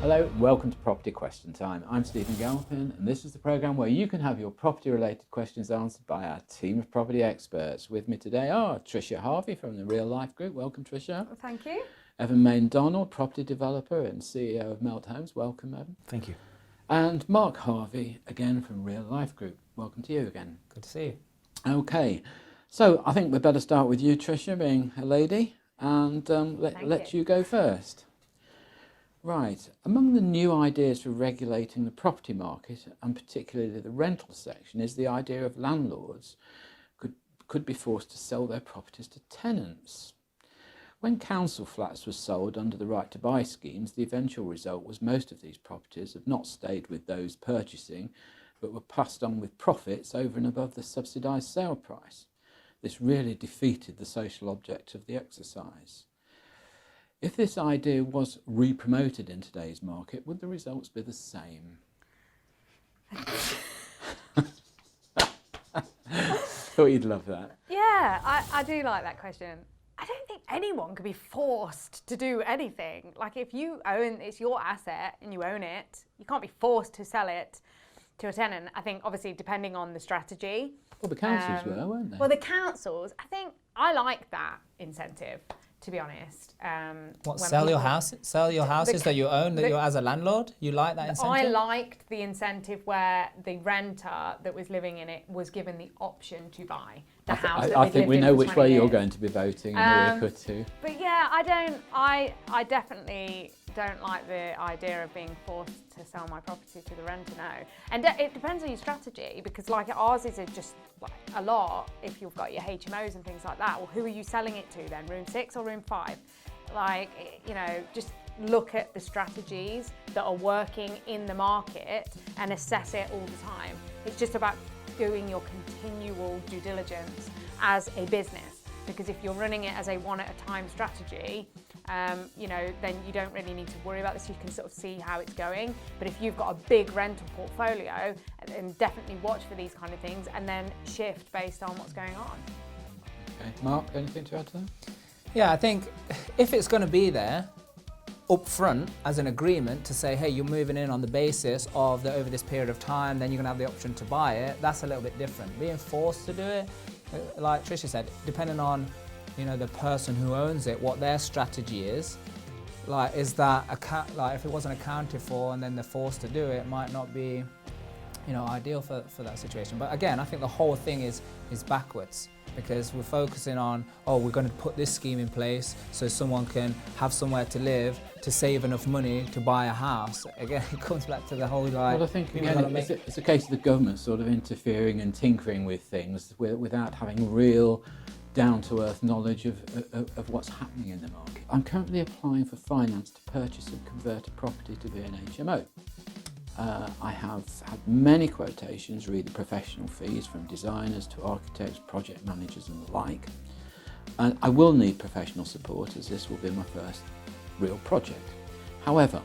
Hello, welcome to Property Question Time. I'm Stephen Galpin, and this is the programme where you can have your property-related questions answered by our team of property experts. With me today are Tricia Harvey from the Real Life Group. Welcome, Tricia. Well, thank you. Evan Main-Donald, property developer and CEO of Melt Homes. Welcome, Evan. Thank you. And Mark Harvey, again from Real Life Group. Welcome to you again. Good to see you. Okay, so I think we'd better start with you, Tricia, being a lady, and let you go first. Right, among the new ideas for regulating the property market, and particularly the rental section, is the idea of landlords could be forced to sell their properties to tenants. When council flats were sold under the right to buy schemes, the eventual result was most of these properties have not stayed with those purchasing, but were passed on with profits over and above the subsidised sale price. This really defeated the social object of the exercise. If this idea was re-promoted in today's market, would the results be the same? Thought you'd love that. Yeah, I do like that question. I don't think anyone could be forced to do anything. Like if you own, it's your asset and you own it, you can't be forced to sell it to a tenant. I think obviously depending on the strategy. Well, the councils were, weren't they? Well, the councils, I like that incentive, to be honest. Sell your house? Sell your houses that you own, that you're as a landlord? You like that incentive? I liked the incentive where the renter that was living in it was given the option to buy the house that I think we know which way you're going to be voting in a week or two. But yeah, I definitely don't like the idea of being forced to sell my property to the renter, no. And it depends on your strategy, because like ours is just like a lot if you've got your HMOs and things like that. Well, who are you selling it to then? Room 6 or room 5? Like, you know, just look at the strategies that are working in the market and assess it all the time. It's just about doing your continual due diligence as a business, because if you're running it as a one-at-a-time strategy, you know, then you don't really need to worry about this. You can sort of see how it's going. But if you've got a big rental portfolio, then definitely watch for these kind of things and then shift based on what's going on. Okay, Mark, anything to add to that? Yeah, I think if it's going to be there up front as an agreement to say, hey, you're moving in on the basis of that over this period of time, then you're going to have the option to buy it, that's a little bit different. Being forced to do it, like Tricia said, depending on, you know, the person who owns it, what their strategy is. Like, is that like if it wasn't accounted for and then they're forced to do it, it might not be, you know, ideal for that situation. But again, I think the whole thing is backwards, because we're focusing on, oh, we're going to put this scheme in place so someone can have somewhere to live to save enough money to buy a house. Again, it comes back to the whole like. Well, I think again, it's a case of the government sort of interfering and tinkering with things without having real down-to-earth knowledge of what's happening in the market. I'm currently applying for finance to purchase and convert a property to be an HMO. I have had many quotations, read the professional fees from designers to architects, project managers and the like. And I will need professional support, as this will be my first real project. However,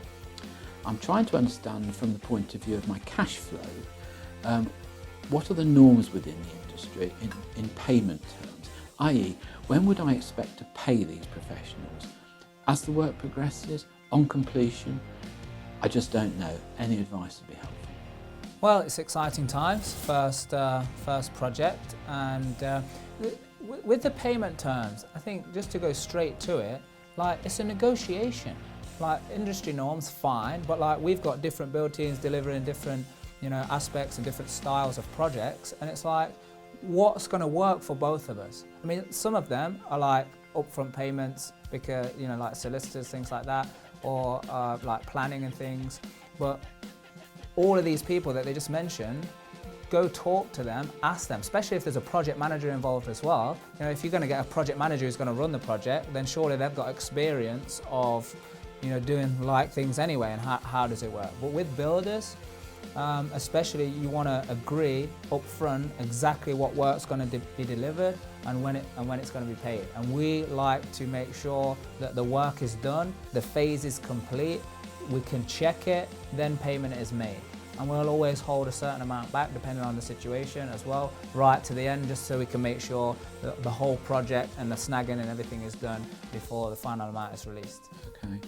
I'm trying to understand from the point of view of my cash flow, what are the norms within the industry in payment terms? I.e., when would I expect to pay these professionals? As the work progresses, on completion? I just don't know. Any advice would be helpful. Well, it's exciting times, first project, and with the payment terms, I think just to go straight to it, like it's a negotiation. Like industry norms, fine, but like we've got different build teams delivering different, you know, aspects and different styles of projects, and it's like, what's going to work for both of us? I mean, some of them are like upfront payments because, you know, like solicitors, things like that, or like planning and things. But all of these people that they just mentioned, go talk to them, ask them, especially if there's a project manager involved as well. You know, if you're going to get a project manager who's going to run the project, then surely they've got experience of, you know, doing like things anyway, and how does it work? But with builders, especially, you want to agree up front exactly what work's going to be delivered and when it's going to be paid. And we like to make sure that the work is done, the phase is complete, we can check it, then payment is made. And we'll always hold a certain amount back depending on the situation as well, right to the end, just so we can make sure that the whole project and the snagging and everything is done before the final amount is released. Okay.